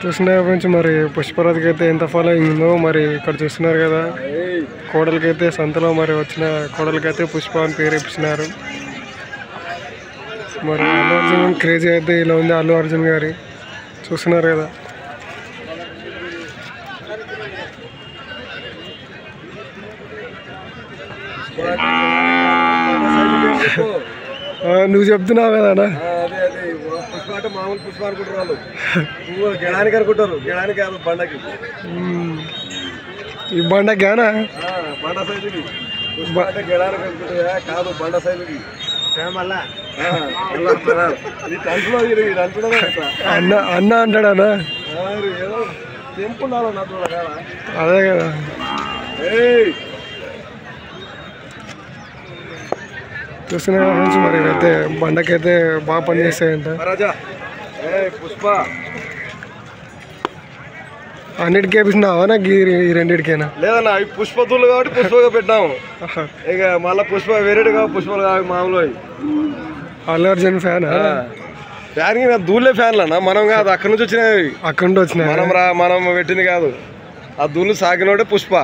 చూస్తున్నారు ఫ్రెండ్స్, మరి పుష్పరాజ్కి అయితే ఎంత ఫాలోయింగ్ ఉందో మరి ఇక్కడ చూస్తున్నారు కదా. కోడలికైతే సంతలో మరి వచ్చిన కోడలికైతే పుష్ప అని పేరు ఇప్పిస్తున్నారు. మరి అల్లు అర్జున్ క్రేజీ అయితే ఇలా ఉంది. అల్లు అర్జున్ గారి చూస్తున్నారు కదా. నువ్వు చెప్తున్నావు కదా అన్న. మామూలు పుష్ప అనుకుంటారు, గెడానికి అనుకుంటారు. గెడానికి కాదు, బండకి. ఈ బండకేనా? బండ సైజుకి గెడానికి అనుకుంటారా? కాదు, బండ సైజుకి. అన్న అన్న అంటాడా? ఏదో తెంపుండాలి నా చూడ. అదే కదా. చూస్తున్నా ఫ్రెండ్స్, మరి అయితే బండకైతే బాగా పని చేస్తాయంట. పుష్ప అన్నిటికీ వేపిస్తున్నావా? నాకు ఈ రెండింటికేనా? లేదన్నా, అవి పుష్పతులు కాబట్టి పుష్పగా పెట్టాము. ఇక మళ్ళీ పుష్ప వేరేటి కావు, పుష్పలు కావు మామూలు. అల్లు అర్జున్ ఫ్యాన్ ఫ్యాన్ కి దూళ్ళే ఫ్యాన్లు అన్న, మనం కాదు. అక్కడి నుంచి వచ్చినాయి. అక్కడి నుంచి వచ్చినాయి. మనం పెట్టింది కాదు. ఆ దూళ్ళు సాగినోడే పుష్ప.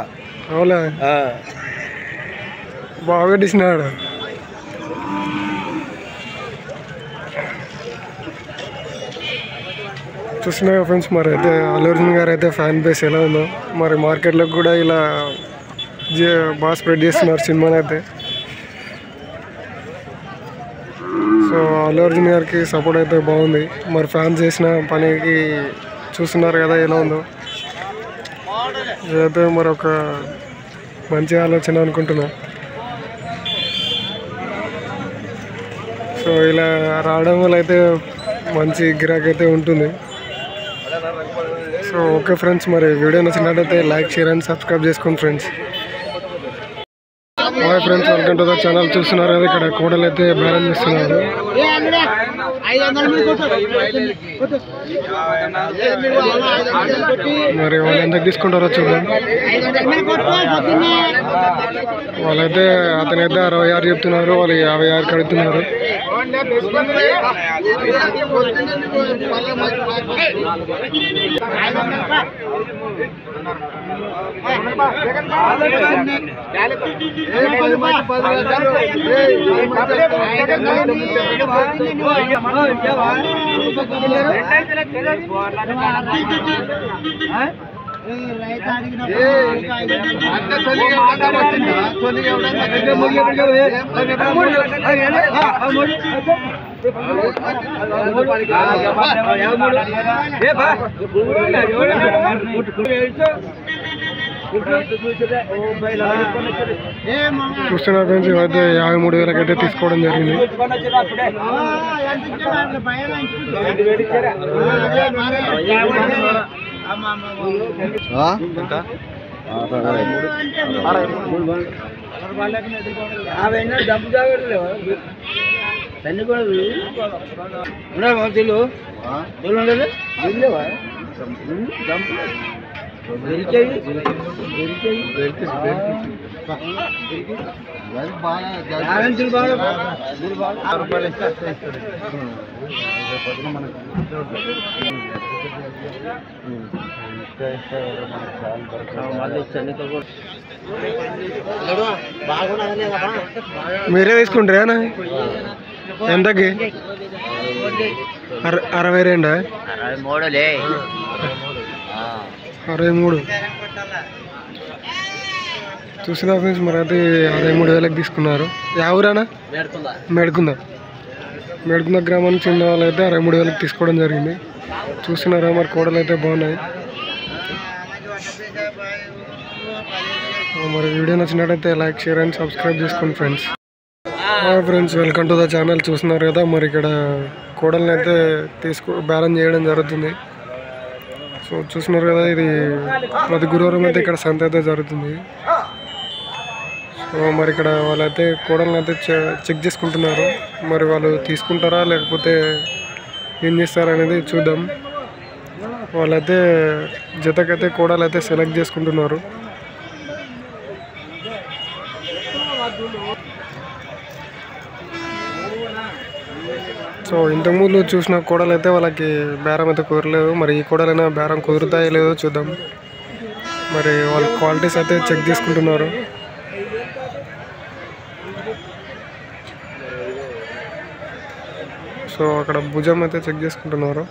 అవునా? బాగా పెట్టిస్తున్నాడు. చూస్తున్నా ఫ్రెండ్స్, మరి అయితే అల్లు అర్జున్ గారు అయితే ఫ్యాన్ బేస్ ఎలా ఉందో మరి మార్కెట్లో కూడా ఇలా బాగా స్ప్రెడ్ చేస్తున్నారు సినిమాని అయితే. సో అల్లు అర్జున్ గారికి సపోర్ట్ అయితే బాగుంది. మరి ఫ్యాన్స్ చేసిన పనికి చూస్తున్నారు కదా ఎలా ఉందో. ఇదైతే మరి ఒక మంచి ఆలోచన అనుకుంటున్నా. సో ఇలా రావడం వల్ల అయితే మంచి గిరాకీ అయితే ఉంటుంది. సో ఓకే ఫ్రెండ్స్, మరి వీడియో నచ్చినట్టయితే లైక్, షేర్ అండ్ సబ్స్క్రైబ్ చేసుకోండి friends. Hi friends, welcome to the channel. చూస్తున్నారు కదా, ఇక్కడ కోడలు అయితే బేరం చేస్తున్నారు. మరి వాళ్ళు ఎంతకు తీసుకుంటారో చూద్దాం. వాళ్ళైతే అతనైతే 66 చెప్తున్నారు, వాళ్ళు 56 కడుగుతున్నారు. చూస్తున్నా ఫ్రెండ్స్, ఇవైతే 53,000 అయితే తీసుకోవడం జరిగింది. మీరే తీసుకుంటారా? ఎంతకి? 62. 63 చూసినా ఫ్రెండ్స్, మరి అయితే 63,000 తీసుకున్నారు. ఎవరానా? మేడుకుంద గ్రామానికి చెందిన వాళ్ళు అయితే 63,000 తీసుకోవడం జరిగింది. చూస్తున్నారా, మరి కోడలు అయితే బాగున్నాయి. మరి వీడియో నచ్చినట్టయితే లైక్, షేర్ అండ్ సబ్స్క్రైబ్ చేసుకోండి friends. Friends, welcome to the channel. చూస్తున్నారు కదా, మరి ఇక్కడ కోడల్ని అయితే బేరం చేయడం జరుగుతుంది. సో చూస్తున్నారు కదా, ఇది ప్రతి గురువారం అయితే ఇక్కడ సంత అయితే జరుగుతుంది. సో మరి ఇక్కడ వాళ్ళైతే కోడల్ని అయితే చెక్ చేసుకుంటున్నారు. మరి వాళ్ళు తీసుకుంటారా లేకపోతే ఏం చేస్తారా అనేది చూద్దాం. వాళ్ళైతే జతకైతే కోడలు అయితే సెలెక్ట్ చేసుకుంటున్నారు. సో ఇంతకుముందు చూసిన కోడలు అయితే వాళ్ళకి బేరం అయితే కుదరలేదు. మరి ఈ కోడలైనా బేరం కుదురుతాయో లేదో చూద్దాం. మరి వాళ్ళ క్వాలిటీస్ అయితే చెక్ చేసుకుంటున్నారు. సో అక్కడ భుజం అయితే చెక్ చేసుకుంటున్నారు.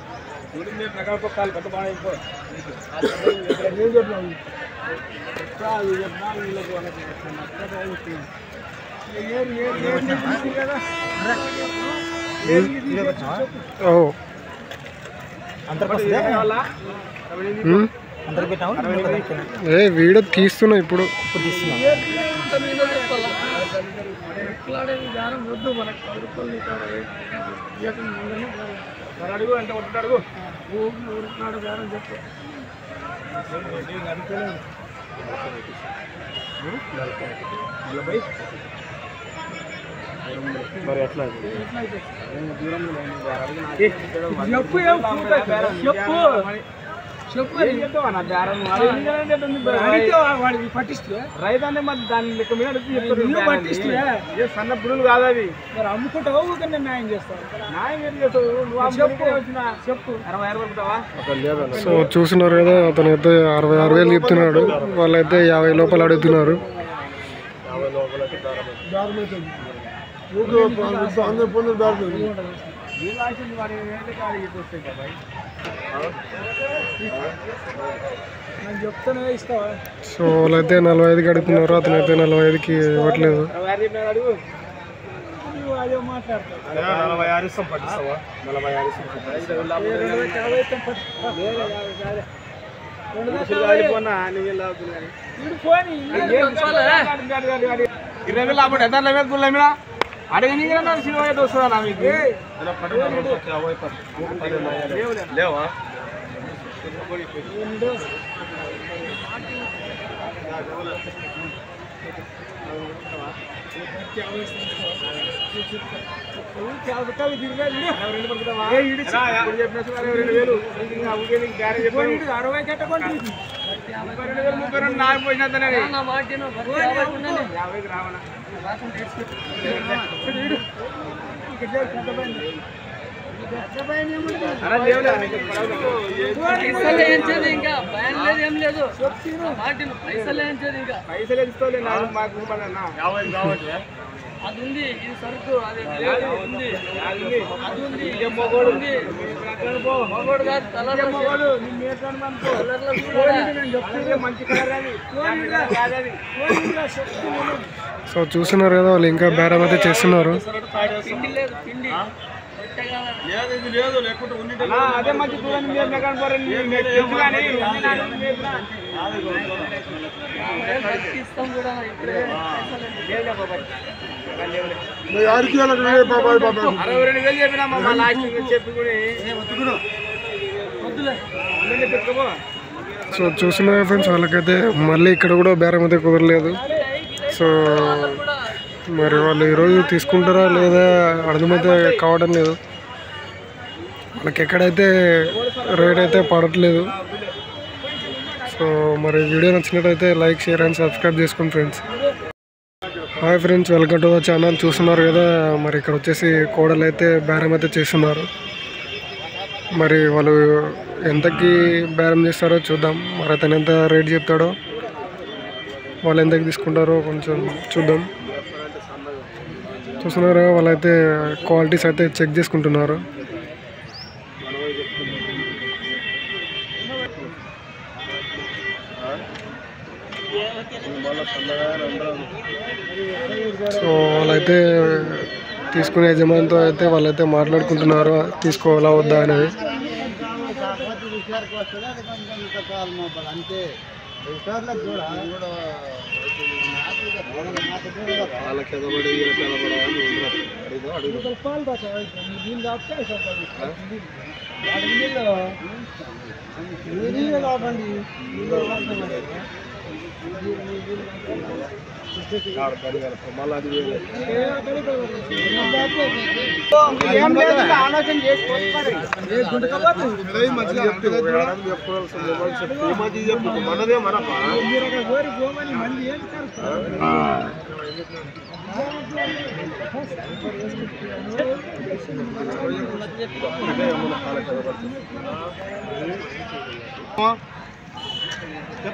వీడియో తీస్తున్నా ఇప్పుడు. మరి ఎట్లా రైతాన్ని మరి దాని లెక్క మీద సన్న పురులు కాదు అవి అమ్ముకుంటావు. న్యాయం చేస్తావు. న్యాయం ఏం చేస్తావు? చెప్పు 60,000 సో చూస్తున్నారు కదా, అతను అయితే 66,000 చెప్తున్నాడు. వాళ్ళైతే 50 లోపల అడుగుతున్నారు. సో వాళ్ళైతే 45కి అడుగుతున్నారు. అతనైతే 45కి ఇవ్వట్లేదు. అడగని వస్తుందా మీకు లేవా? పైసలు ఇస్తావులే మాకు అది ఉంది. ఇది సరుకు అది ఉంది. మగోడు కాదు, కలర్ మగోడు. మంచి కలర్ అది. సో చూస్తున్నారు కదా, వాళ్ళు ఇంకా బేరం అయితే చేస్తున్నారు. అదే మంచి సో చూస్తున్నారు ఫ్రెండ్స్, వాళ్ళకైతే మళ్ళీ ఇక్కడ కూడా బేరం అయితే కుదరలేదు. సో మరి వాళ్ళు ఈరోజు తీసుకుంటారా లేదా అర్థమైతే కావడం లేదు. వాళ్ళకి ఎక్కడైతే రేట్ అయితే పడట్లేదు. సో మరి వీడియో నచ్చినట్టయితే లైక్, షేర్ అండ్ సబ్స్క్రైబ్ చేసుకోండి friends. Hi friends, welcome to the channel. చూస్తున్నారు కదా, మరి ఇక్కడ వచ్చేసి కోడలు అయితే బేరం అయితే చేస్తున్నారు. మరి వాళ్ళు ఎంతకి బేరం చేస్తారో చూద్దాం. మరి అతను ఎంత రేట్ చెప్తాడో, వాళ్ళు ఎంతకి తీసుకుంటారో కొంచెం చూద్దాం. చూస్తున్నారు, వాళ్ళైతే క్వాలిటీస్ అయితే చెక్ చేసుకుంటున్నారు. సో వాళ్ళైతే తీసుకునే యజమానితో అయితే వాళ్ళైతే మాట్లాడుకుంటున్నారు, తీసుకోవాలా వద్దా అనేది.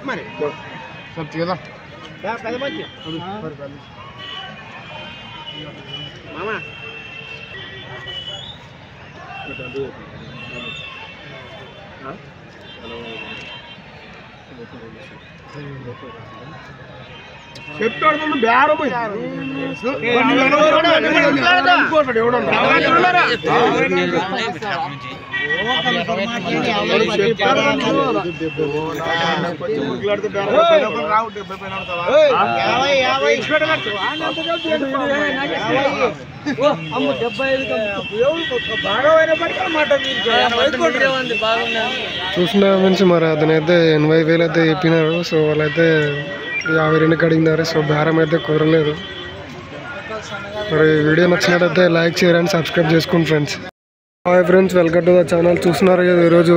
మరి सब चीज़ क्या पहले मत मामा చెప్తాడు మనం బేరం చూసిన మనిషి మరి అతనైతే 80,000 అయితే చెప్పినారు. సో వాళ్ళైతే 52కి అడిగినారు. సో బేరం అయితే కుదరలేదు. మరి వీడియో నచ్చినట్టయితే లైక్ షేర్ అండ్ సబ్స్క్రైబ్ చేసుకోండి friends. Hi friends, welcome to the channel. చూస్తున్నారు కదా ఈరోజు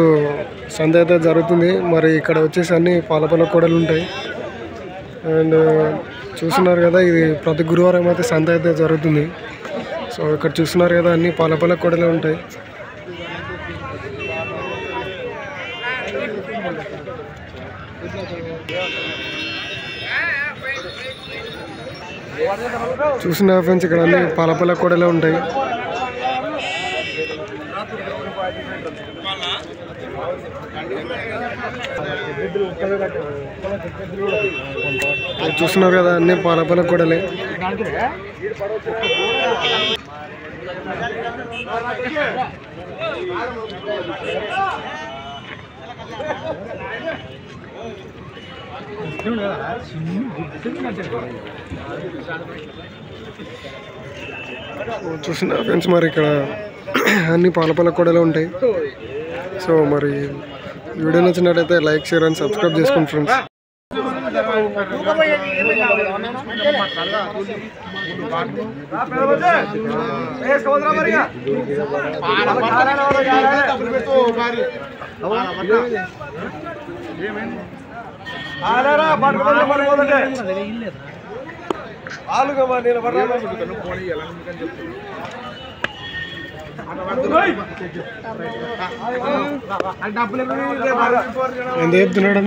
సంత అయితే జరుగుతుంది. మరి ఇక్కడ వచ్చేసి అన్ని పాల కూడలు ఉంటాయి. అండ్ చూస్తున్నారు కదా ఇది ప్రతి గురువారం అయితే సంత అయితే జరుగుతుంది. సో ఇక్కడ చూస్తున్నారు కదా అన్ని పాల కూడలే ఉంటాయి. చూస్తున్నారు ఫ్రెండ్స్ ఇక్కడ అన్ని పాల కూడలే ఉంటాయి. చూస్తున్నారు కదా అన్ని పాల కూడలే. చూస్తున్నారు ఫ్రెండ్స్ మరి ఇక్కడ అన్ని పాల కూడలే ఉంటాయి. సో మరి వీడియో నచ్చినట్టయితే లైక్ షేర్ అండ్ సబ్స్క్రైబ్ చేసుకోండి ఫ్రెండ్స్. ఎంత చెప్తున్నాడు?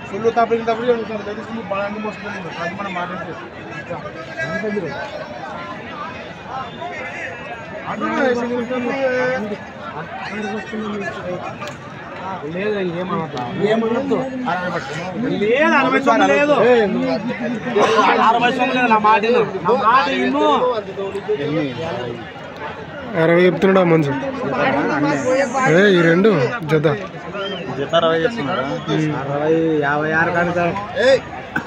ఫుల్ తప్పి బాగా మోసుకొని మనం మాట్లాడుతుంది లేదు ఏమనొద్దు లేదు 60 చెప్తున్నాడా మంచి? ఈ రెండు జత 56 కడుగుతారు.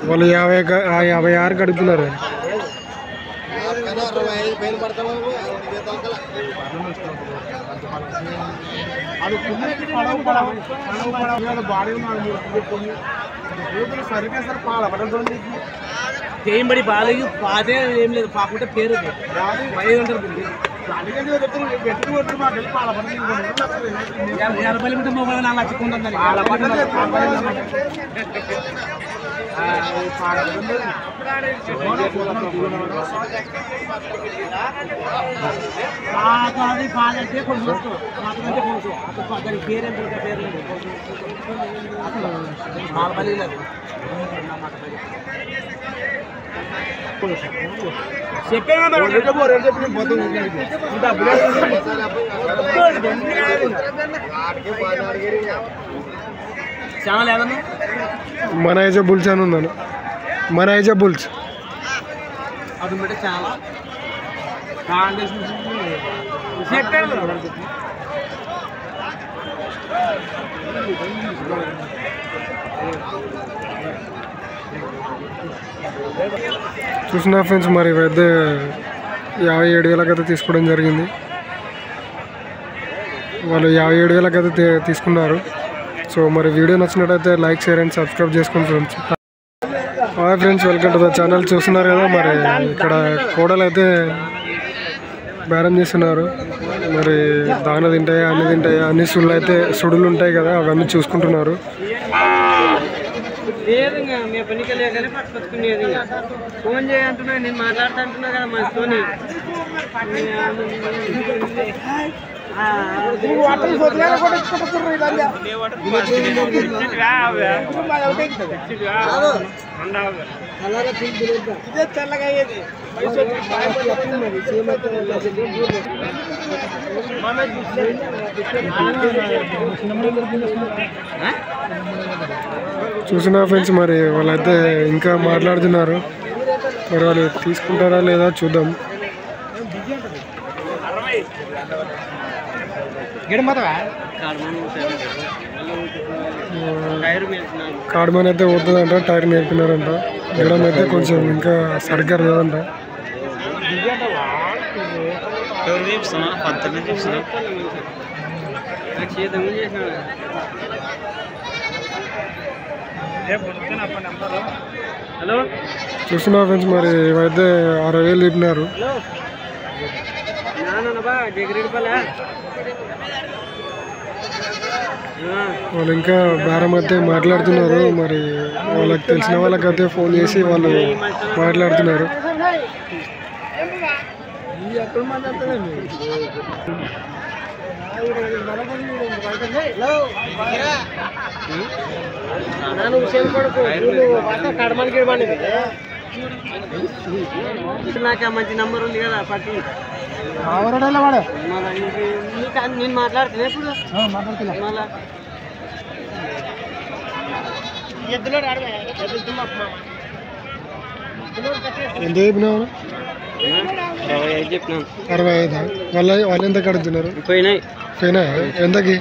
వాళ్ళు 56 కడుగుతున్నారు. బడి బాలయ్య పాదే ఏం లేదు పాకుంటే పేరు 500 మనైజా బుల్స్ అని ఉన్నాను. మనైజా బుల్స్ అది చాలా చూసిన ఫ్రెండ్స్ మరి ఇవైతే 57,000 అయితే తీసుకోవడం జరిగింది. వాళ్ళు 57,000 అయితే తీసుకున్నారు. సో మరి వీడియో నచ్చినట్టయితే లైక్ షేర్ అండ్ సబ్స్క్రైబ్ చేసుకోండి friends. Hi friends, welcome to the channel. చూస్తున్నారు కదా మరి ఇక్కడ కోడలు అయితే బేరం చేస్తున్నారు. మరి దాన తింటాయా అన్ని తింటాయా అన్ని సుడులు ఉంటాయి కదా అవన్నీ చూసుకుంటున్నారు. ఫోన్ చేయంటున్నా, నేను మాట్లాడుతా అంటున్నా కదా మనతోని. చూసిన ఫ్రెండ్స్ మరి వాళ్ళైతే ఇంకా మాట్లాడుతున్నారు. మరి వాళ్ళు తీసుకుంటారా లేదా చూద్దాం. కాడమని అయితే పోతుందంట, టైర్ నేర్పినారంట. గిడం అయితే కొంచెం ఇంకా సరిగ్గా లేదంట. హలో చూస్తున్నా ఫ్రెండ్స్ మరి ఇవైతే 60,000 చెప్పినారు. వాళ్ళు ఇంకా బేరం అయితే మాట్లాడుతున్నారు. మరి వాళ్ళకి తెలిసిన వాళ్ళకైతే ఫోన్ చేసి వాళ్ళు మాట్లాడుతున్నారు. నాకు మంచి నంబర్ ఉంది కదా పట్టి నేను మాట్లాడుతున్నా ఇప్పుడు. మళ్ళా ఎంత చెప్పినావు? 65 చెప్పినాను. 65. వాళ్ళు ఎంత కడుగుతున్నారు? పోయినాయి. ఎంతకి?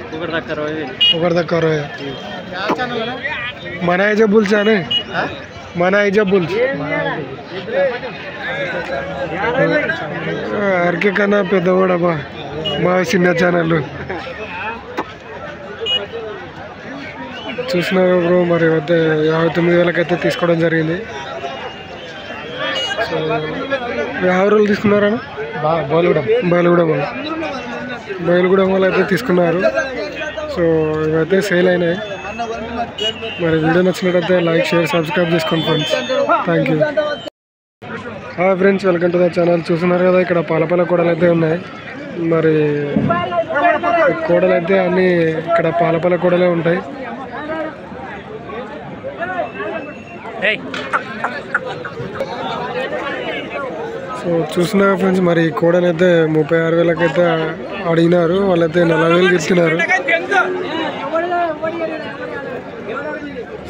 ఒకటి దాకా 60. మన ఐజబుల్స్ అని మన ఐజబుల్స్ అరకే కన్నా పెద్దవాడబ్బా మా చిన్న ఛానల్. చూసినారు బ్రో మరి అయితే 59,000 అయితే తీసుకోవడం జరిగింది. సో 50 రోజులు తీసుకున్నారని బయలుగూడెం వాళ్ళు అయితే తీసుకున్నారు. సో ఇవైతే సేల్ అయినాయి. మరి వీడియో నచ్చినట్టయితే లైక్ షేర్ సబ్స్క్రైబ్ చేసుకోండి friends. Thank you. Hi friends, welcome to the channel. చూస్తున్నారు కదా ఇక్కడ పాలపాల కోడలు అయితే ఉన్నాయి. మరి కోడలు అయితే అన్నీ ఇక్కడ పాలపాల కోడలే ఉంటాయి. సో చూసిన ఫ్రెండ్స్ మరి కోడలు అయితే 36,000 అయితే అడిగినారు. వాళ్ళైతే 40,000 ఇస్తున్నారు.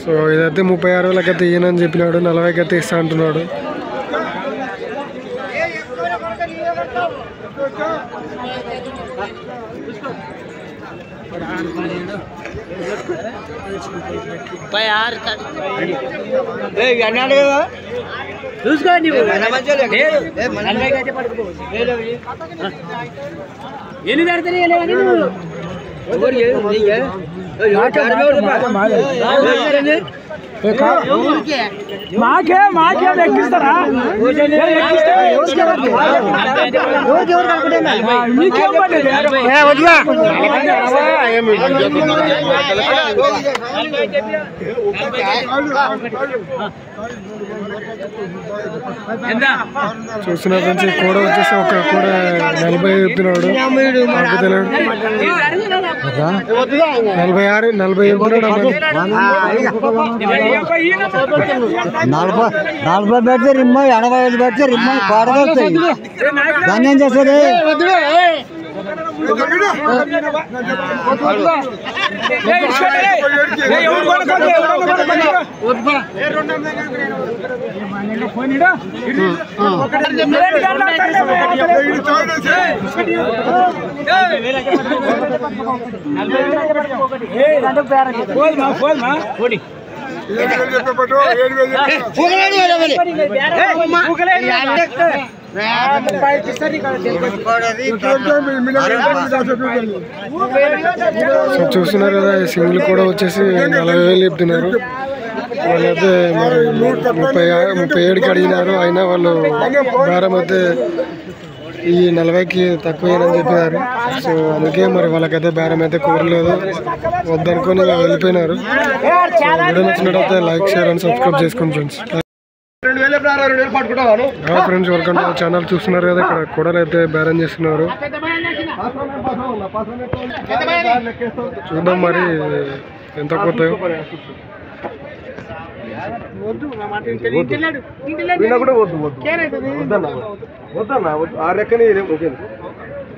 సో ఇదైతే 36,000 అయితే ఇయ్యనని చెప్పినాడు. 40,000 అయితే ఇస్తా అంటున్నాడు. చూసుకోండి ఎన్ని కడతారు మాకే ఎక్కిస్తారా? చూసిన ఫ్రెండ్స్ ఈ కోడ వచ్చేసి ఒక కోడ 40 చెప్తున్నాడు. 46 చెప్తున్నాడు. 40 పెడితే రిమ్మ 85 పెడితే రిమ్మ పాడదొస్తాయి. దాన్ని ఏం చేస్తుంది? సో చూస్తున్నారు కదా, సింగిల్ కూడా వచ్చేసి 40,000 చెప్తున్నారు. వాళ్ళైతే మరి 37కి అడిగినారు. అయినా వాళ్ళు బేరం అయితే ఈ 40కి తక్కువ అని చెప్పినారు. సో అందుకే మరి వాళ్ళకైతే బేరం అయితే కోరలేదు, వద్దనుకొని వెళ్ళిపోయినారు. వీడియో నచ్చినట్టయితే లైక్, షేర్ అండ్ సబ్స్క్రైబ్ చేసుకోండి friends. Friends welcome to channel. చూస్తున్నారు కదా, ఇక్కడ కొడలు అయితే బేరం చేస్తున్నారు. చూద్దాం మరి ఎంత పోతాయో. ఆ లెక్కని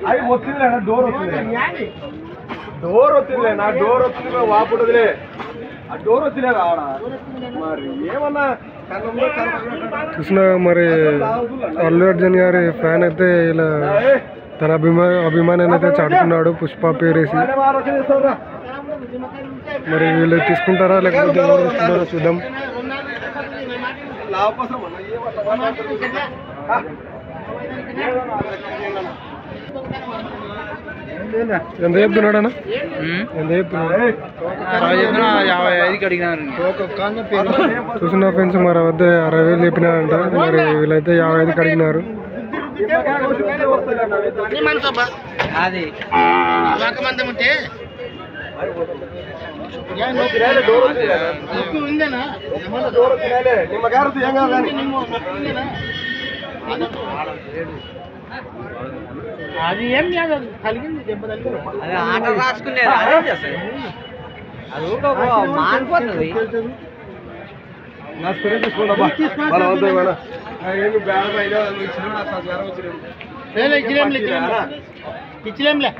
అవి వచ్చిందిలే, డోర్ వచ్చిందిలే, నా డోర్ వచ్చింది వాపుడదులే, ఆ డోర్ వచ్చిలే రావడా మరి ఏమన్నా. చూసినా మరి అల్లు అర్జున్ గారి ఫ్యాన్ అయితే ఇలా తన అభిమానాన్ని అయితే చాటుకున్నాడు పుష్ప పేరేసి. మరి వీళ్ళు తీసుకుంటారా లేకపోతే ఎవరు తీసుకుంటారో చూద్దాం. ఎంత చెప్తున్నాడు అన్న? ఎంత చెప్తున్నాడు? చూసిన ఫ్రెండ్స్ మరి వద్ద 60,000 చెప్పినారంట. మరి వీళ్ళైతే 55కి అడిగినారు. అది ఏం కాదు, కలిగింది దెబ్బ తగిలింది. ఆట రాసుకునేది అది మానిపోతుంది. ఇచ్చిలేంలే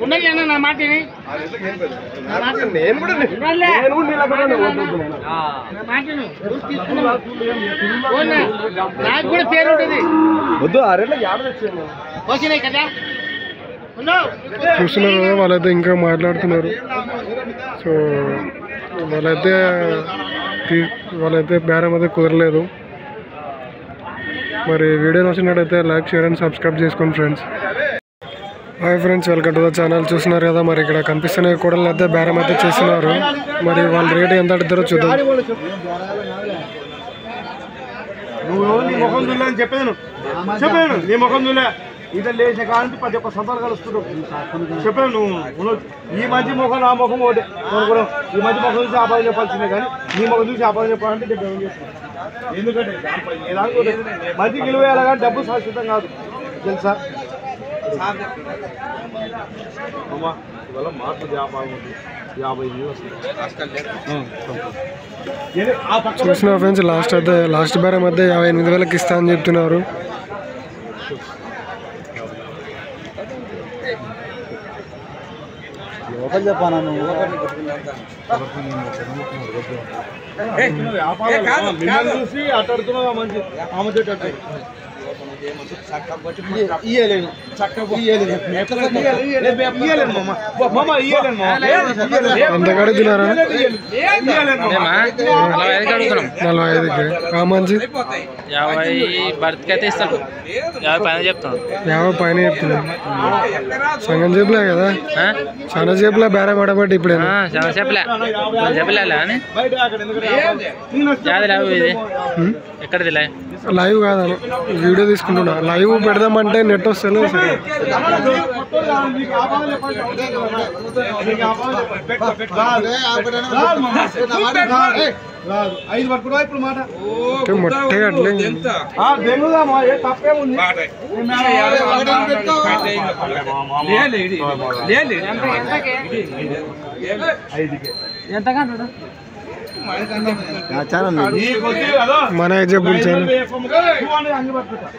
ఉన్నది అన్న నా మాటని. నాకు కూడా పేరు ఉంటుంది. వచ్చినాయి కదా. చూస్తున్నారు కదా, వాళ్ళైతే ఇంకా మాట్లాడుతున్నారు. సో వాళ్ళైతే బేరం అయితే కుదరలేదు. మరి వీడియో నచ్చినట్టయితే లైక్, షేర్ అండ్ సబ్స్క్రైబ్ చేసుకోండి friends. Hi friends, welcome to the channel. చూస్తున్నారు కదా, మరి ఇక్కడ కనిపిస్తున్న కూడలు అయితే బేరం అయితే చేస్తున్నారు. మరి వాళ్ళ రేటు ఎంత అడుగుతారో చూద్దాం. నువ్వు నీ ముఖం చూడలేదని చెప్పాను నీ ముఖం చూడలే. ఇట్లా లేచే కానీ 10 సంతాలు కలుస్తున్నావు చెప్పాను. నువ్వు ఈ మంచి ముఖం నా ముఖం ఒకటి కూడా. ఈ మంచి ముఖం చూసి ఆపాదన చెప్పాల్సిందే, కానీ నీ ముఖం చూసి ఆపాదన చెప్పాలంటే చెప్పాను చేస్తున్నాను. ఎందుకంటే మంచి గెలువేయాలి కానీ డబ్బు శాశ్వతం కాదు, తెలుసా? అమ్మా ఇవాళ మార్పు వ్యాపారం ఉంది, 50 వస్తుంది. చూసిన ఫ్రెండ్స్ లాస్ట్ బేరం మధ్య 58,000కి ఇస్తా అని చెప్తున్నారు. చెప్పాను మిమ్మల్ని చూసి అట్టాడుతున్నావు. మంచి ఆమె చెట్టు ఇయ్యలేను, ఎంత కడుగుతున్నారా? 45కి. మంచి 50 బర్త్కి ఇస్తాను. 50 పైన చెప్తాను. 50 పైన చెప్తున్నాను. సగం చెప్పలే కదా, చాలా చెప్పలే బేరం ఆడబట్టి. ఇప్పుడే చాలా చెప్పలే అని ఇది ఎక్కడిది లైవ్ కాదని వీడియో తీసుకుంటున్నా. లైవ్ పెడదామంటే నెట్ వస్తలేదు. సరే 5 పట్టుకున్నా ఇప్పుడు మాట మొట్టే అట్లే దెంగుదామా, ఏ తప్పేముంది. ఎంతగా మన జబ్బులు చాలా అంగి పడుతున్నావు.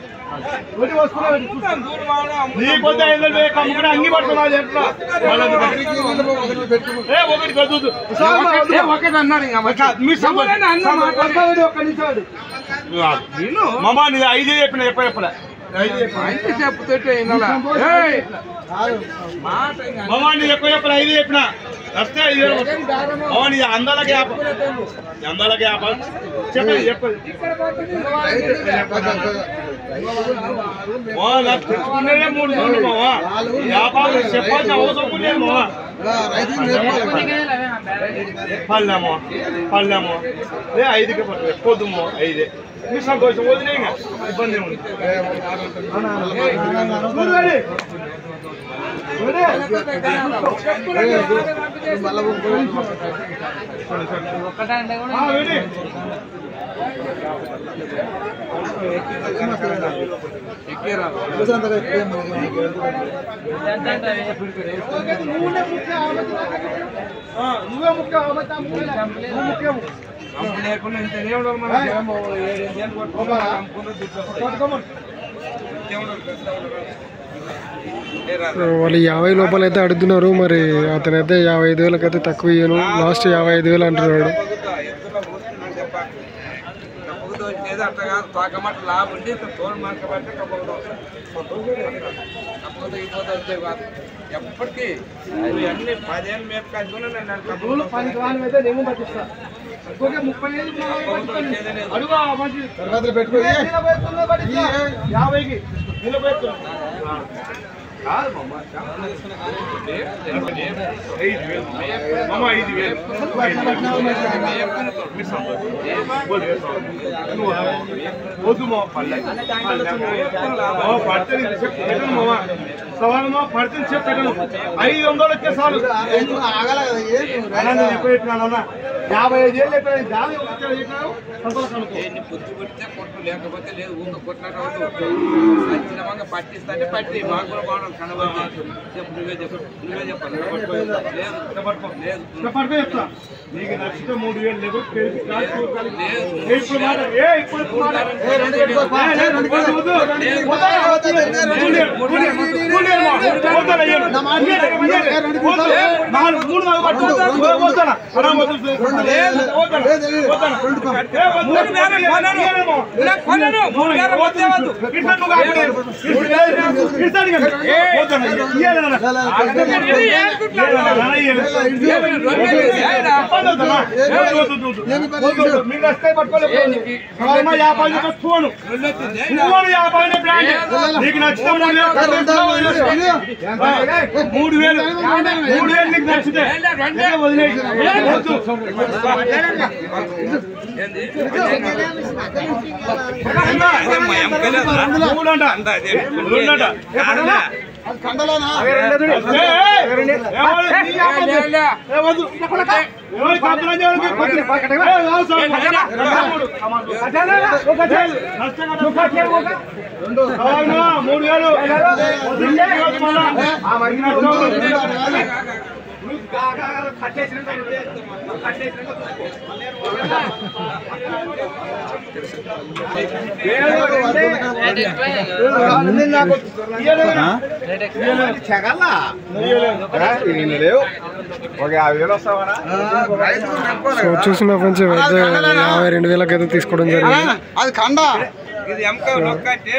మామా నీ 5 చెప్పిన చెప్పలే మామా నీ ఎక్కువ చెప్పలే 5 చెప్పిన వస్తే 5000 అవును ఇది అందాలకి చెప్పండి తెచ్చుకునేదే 3 రోజులు మావా వ్యాపారం చెప్పాల్సిన అవసరం లేదు మావా పళ్ళేమో 5కి పొద్దుమో 5 మీ సంతోషం వదిలే ఇబ్బంది ఉంది నువ్వే ముఖ్యం వాళ్ళు 50 లోపల అయితే అడుగుతున్నారు. మరి అతనైతే 55,000 అయితే తక్కువ ఇయ్యను, లాస్ట్ 55,000 అంటున్నాడు. ఎప్పటికీ అన్ని 10 ఏళ్ళు మేపు కాసుకుని నేను 10 గ్రాములు అయితే నేను పట్టిస్తా 30 అడుగు పెట్టుకో 50కి నిలబెట్టు సవాలమా పడితే చెప్పాను 500 వచ్చే చాలు చెప్పినానన్నా 55 ఏళ్ళు బుద్ధి పెడితే కొట్టు లేకపోతే లేదు ఊక కొట్టినట్టు సచ్చినమంగా పట్టిస్తే పట్టి మాకు కూడా బాగుంటుంది కనబడి చెప్పు నువ్వే చెప్పాలి చెప్తా నీకు నచ్చితే 3000 లేవు మీకు నచ్చితే పట్టుకోలేదు నీకు నచ్చితే 3000 నీకు నచ్చితే వదిలేసి సో చూసిన ఫ్రెండ్స్ అయితే 52,000 అయితే తీసుకోవడం జరిగింది. అది కండ ఇది ఎంక నొక్కటే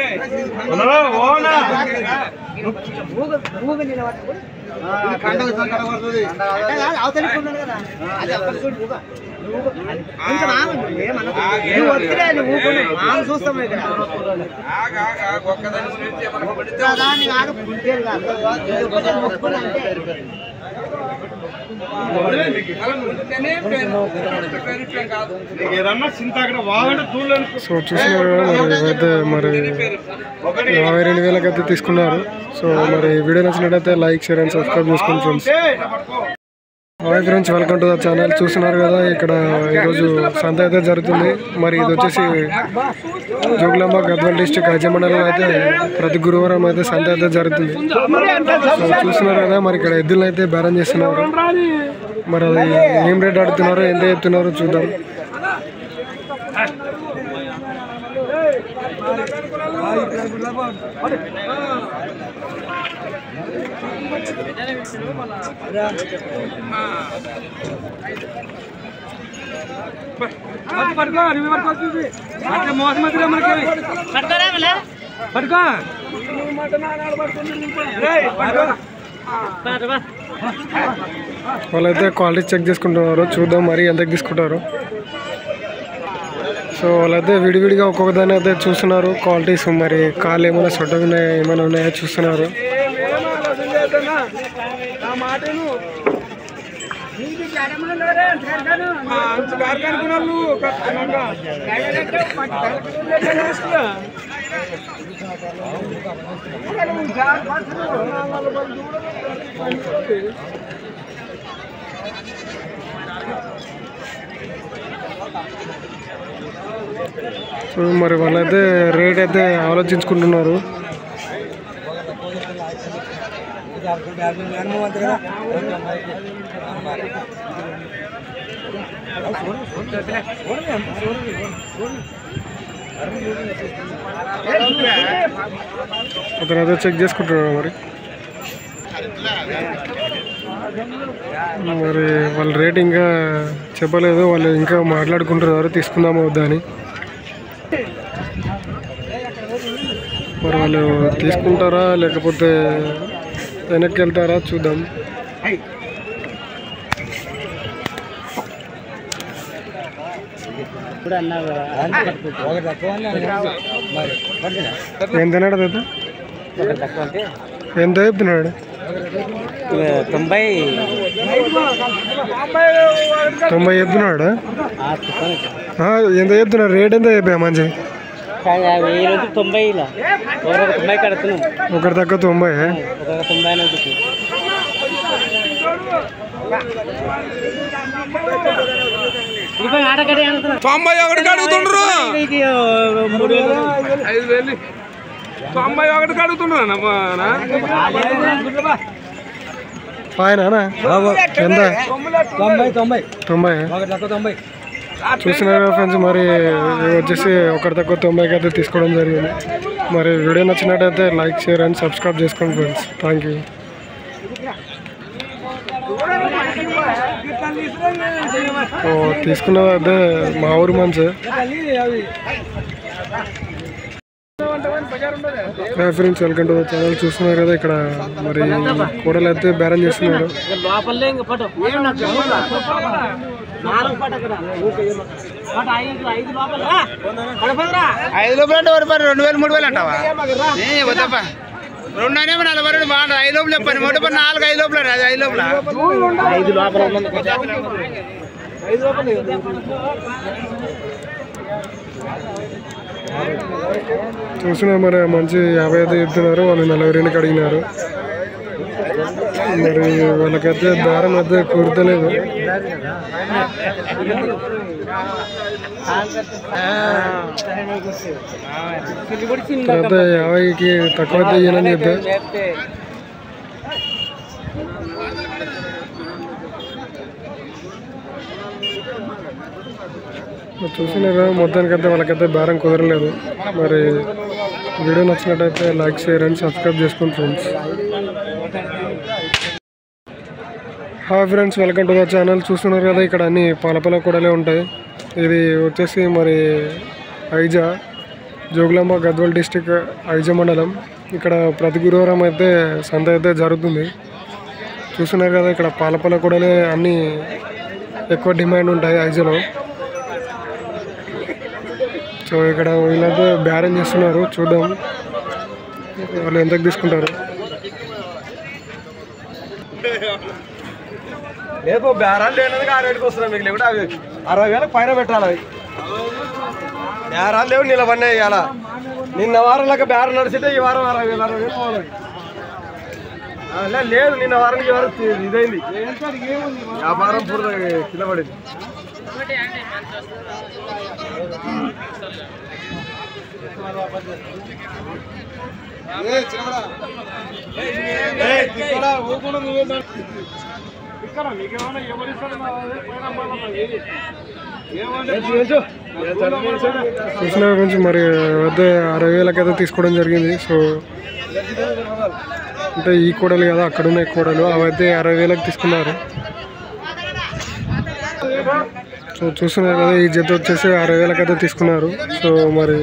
సో చూసినారు మరి అయితే మరి 52,000 అయితే తీసుకున్నారు. సో మరి వీడియో నచ్చినట్టయితే లైక్, షేర్ అండ్ సబ్స్క్రైబ్ చేసుకోండి friends. Hi friends, welcome to the channel. చూస్తున్నారు కదా ఇక్కడ ఈరోజు సంత అయితే జరుగుతుంది. మరి ఇది వచ్చేసి జోగులాంబ గద్వాల డిస్ట్రిక్ట్ అజయ్ మండలంలో అయితే ప్రతి గురువారం అయితే సంత అయితే జరుగుతుంది. సో చూస్తున్నారు కదా మరి ఇక్కడ ఎద్దులను అయితే బేరం చేస్తున్నారు. మరి అది ఏం రేట్ ఆడుతున్నారో ఎంత చెప్తున్నారో చూద్దాం. వాళ్ళైతే క్వాలిటీ చెక్ చేసుకుంటున్నారు. చూద్దాం మరి ఎంతకు తీసుకుంటారు. సో వాళ్ళైతే విడివిడిగా ఒక్కొక్క దాన్ని అయితే చూస్తున్నారు. క్వాలిటీస్ మరి కాళ్ళు ఏమైనా సొట్టగా ఉన్నాయా ఏమైనా ఉన్నాయో చూస్తున్నారు. సో మరి వాళ్ళైతే రేట్ అయితే ఆలోచించుకుంటున్నారు. అతను అయితే చెక్ చేసుకుంటున్నాడు. మరి వాళ్ళ రేట్ ఇంకా చెప్పలేదు. వాళ్ళు ఇంకా మాట్లాడుకుంటున్నారు తీసుకుందామా వద్దా అని. మరి వాళ్ళు తీసుకుంటారా లేకపోతే వెనక్కి వెళ్తారా చూద్దాం. ఎంత తిన్నాడు తాత? ఎంత చెప్తున్నాడు? 90 చెప్తున్నాడు. ఎంత చెప్తున్నాడు? రేట్ ఎంత చెప్పా మంచి? ఒకటి తక్కువ 90. అడుగుతుండ్రు 5,000 91 అడుగుతున్నాను. ఫైన్ అనా? ఎంత? 90. చూసినారా ఫ్రెండ్స్, మరి వచ్చేసి ఒకటి తక్కువ 90కి అయితే తీసుకోవడం జరిగింది. మరి వీడియో నచ్చినట్టయితే లైక్ షేర్ అండ్ సబ్స్క్రైబ్ చేసుకోండి ఫ్రెండ్స్. Thank you. తీసుకున్నది అయితే మా ఊరు మంచి friends. Welcome to the channel. చూస్తున్నారు కదా ఇక్కడ మరి కూడలు అయితే బేరం చేస్తున్నారు. 5 లోపల 2,000 3,000 అంటావా? వద్దప్పా 2 అనేమో 42 బాగుంటుంది. 5 లోపల చెప్పండి. 4 5 లోపల 5 లోపల చూసినా మరి మంచి 50 అయితే చెప్తున్నారు. వాళ్ళు 42కి అడిగినారు. మరి వాళ్ళకైతే దారం అయితే కుదరలేదు. తర్వాత 50కి తక్కువ అయితే ఇయ్యనని చెప్పా. చూసినారా మొత్తానికైతే వాళ్ళకైతే బేరం కుదరలేదు. మరి వీడియో నచ్చినట్టయితే లైక్ షేర్ అండ్ సబ్స్క్రైబ్ చేసుకోండి friends. Hi friends, welcome to the channel. చూస్తున్నారు కదా ఇక్కడ అన్ని పాలపల కూడలే ఉంటాయి. ఇది వచ్చేసి మరి ఐజా, జోగులాంబ గద్వాల్ డిస్టిక్ ఐజా మండలం. ఇక్కడ ప్రతి గురువారం అయితే సంత అయితే జరుగుతుంది. చూస్తున్నారు కదా ఇక్కడ పాలపల కూడలే అన్నీ ఎక్కువ డిమాండ్ ఉంటాయి ఐజాలో. సో ఇక్కడ వీళ్ళైతే బేరం చేస్తున్నారు. చూద్దాం వాళ్ళు ఎంతకు తీసుకుంటారు. లేదు బేరాలు లేనందుకు 6 రేటుకి వస్తున్నాయి. మీకు లేకుండా అవి 60,000 పైన పెట్టాలి. అవి బేరాలు లేవు నిలబడినాయి. ఇవాళ నిన్న వారం లెక్క బేరం నడిచితే ఈ వారం 60,000 పోవాలి. లేదు నిన్న వారానికి వారం ఇదైంది. వ్యాపారం పూర్తి కింద పడింది. చూసిన గురించి మరి వద్ద 60,000 అయితే తీసుకోవడం జరిగింది. సో అంటే ఈ కూడలు కదా, అక్కడ ఉన్న కూడలు అవైతే 60,000కి తీసుకున్నారు. సో చూస్తున్నారు కదా ఈ జత వచ్చేసి 60,000కి అయితే తీసుకున్నారు. సో మరి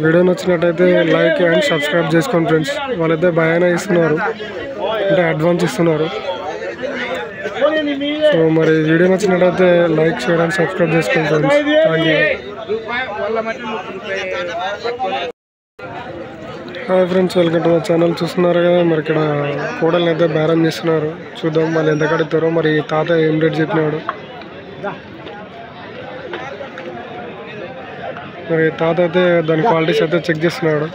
వీడియో నచ్చినట్టయితే లైక్ అండ్ సబ్స్క్రైబ్ చేసుకోండి ఫ్రెండ్స్. వాళ్ళైతే భయాన ఇస్తున్నారు, అంటే అడ్వాన్స్ ఇస్తున్నారు. సో మరి వీడియో నచ్చినట్టయితే లైక్, షేర్ అండ్ సబ్స్క్రైబ్ చేసుకోండి friends. Thank you. Hi friends, welcome to my channel. చూస్తున్నారు కదా, మరి ఇక్కడ కోడల్ని అయితే బేరం చేస్తున్నారు. చూద్దాం వాళ్ళు ఎంత కడుగుతారో. మరి తాత ఏం రేట్ చెప్పినాడు. మరి తాత అయితే దాని క్వాలిటీస్ అయితే చెక్ చేస్తున్నాడు.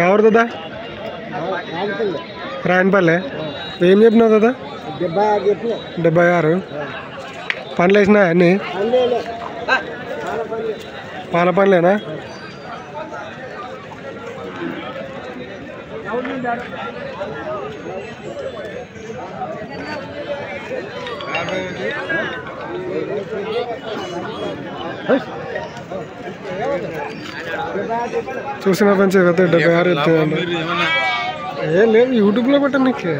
ఎవరు దాదా? రాయనపల్లె. ఏం చెప్పినావు దాదా? 76. పనులు వేసినా అన్నీ? పాల పనులేనా? చూసిన ఫ్రెండ్స్ అయితే 76 ఎత్తుందండి. ఏం లేదు, యూట్యూబ్లో పెట్టండి నీకు.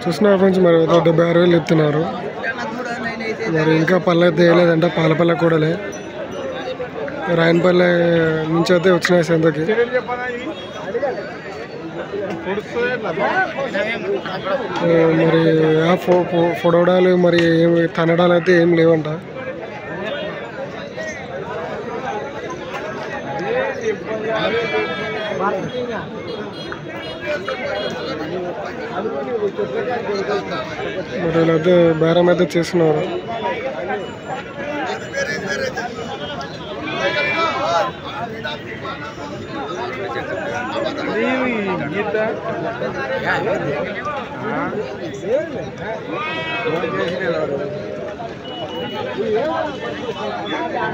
చూసిన ఫ్రెండ్స్ మరి 76,000 ఎత్తున్నారు. మరి ఇంకా పళ్ళు అయితే వేయలేదంట, పాలపల్లె కూడలే. రాయనపల్లె నుంచి అయితే వచ్చినాయి సంతకి. మరి ఫొడవడాలు మరి ఏమి తనడాలు అయితే ఏం లేవంట. మరి వీళ్ళైతే బేరం అయితే చేస్తున్నారు.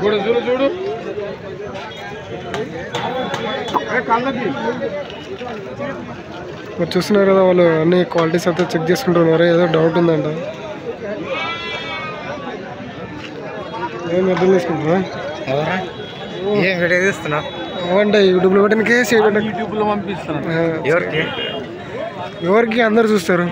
చూడు చూడు మరి చూస్తున్నారు కదా, వాళ్ళు అన్ని క్వాలిటీస్ అయితే చెక్ చేసుకుంటున్నారు. ఏదో డౌట్ ఉందంట. ఏం అర్థం చేసుకుంటున్నా అంటే యూట్యూబ్లో పెట్టడానికి యూట్యూబ్లో పంపిస్తున్నాను. ఎవరికి అందరు చూస్తారు.